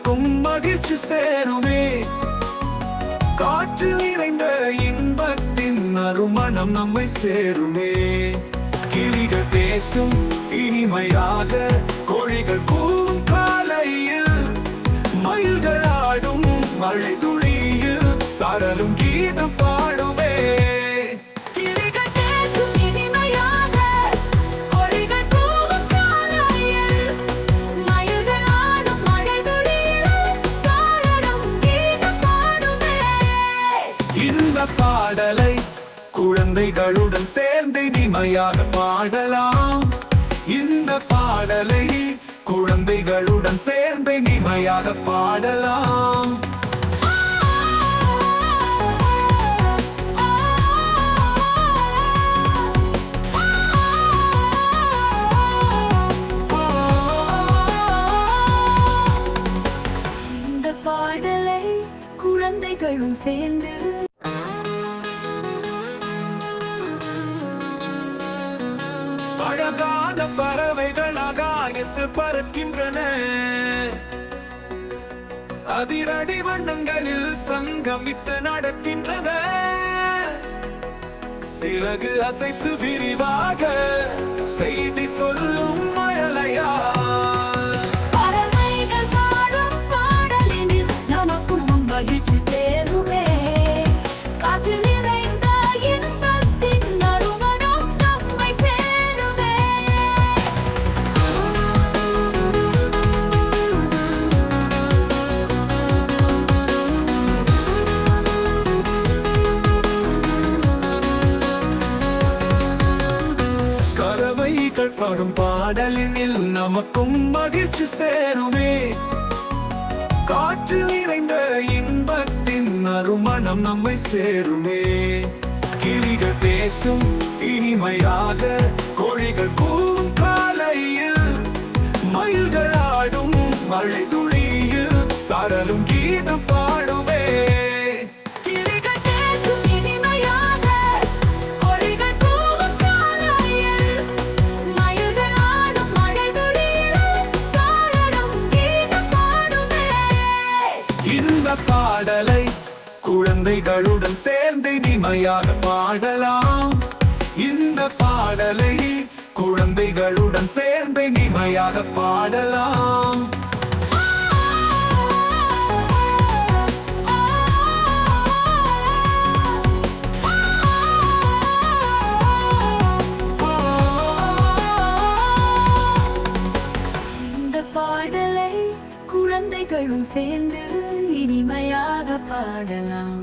நமக்கும் மகிழ்ச்சி சேருமே. காற்றில் நிறைந்த இன்பத்தின் நறுமணம் நம்மை சேருமே. கிளிகள் பேசும் இனிமையாக, கோழிகள் கூவும் காலையில், மயில்கள் ஆடும் மழை துளியில், சாரலும் கீதம் பாடுமே. இந்த பாடலை குழந்தைகளுடன் சேர்ந்து இனிமையாக பாடலாம். இந்த பாடலை குழந்தைகளுடன் சேர்ந்து இனிமையாக பாடலாம். இந்த பாடலை குழந்தைகளும் சேர்ந்து அழகான பறவைகள் ஆகாயத்தில் பறக்கின்றன. அதிரடி வண்ணங்களில் சங்கமித்து நடக்கின்றன. சிறகு அசைத்து விரிவாக செய்தி சொல்லும் மழலையா. பறவைகள் பாடும் பாடலினில் நமக்கும் மகிழ்ச்சி சேருமே. காற்றில் நிறைந்த இன்பத்தின் நறுமணம் நம்மை சேருமே. கறவைகள் பாடும் பாடலினில் நமக்கும் மகிழ்ச்சி சேருமே. காற்றில் நிறைந்த இன்பத்தின் நறுமணம் நம்மை சேருமே. கிளிகள் பேசும் இனிமையாக, கோழிகள் கூவும் காலையில், மயில்கள் ஆடும் மழை துளியில், சாரலும் கீதம் பாடுமே. இந்த பாடலை குழந்தைகளுடன் சேர்ந்து இனிமையாக பாடலாம். இந்த பாடலை குழந்தைகளுடன் சேர்ந்து இனிமையாக பாடலாம். இந்த பாடலை குழந்தைகளும் சேர்ந்து இனிமையாக பாடலாம்.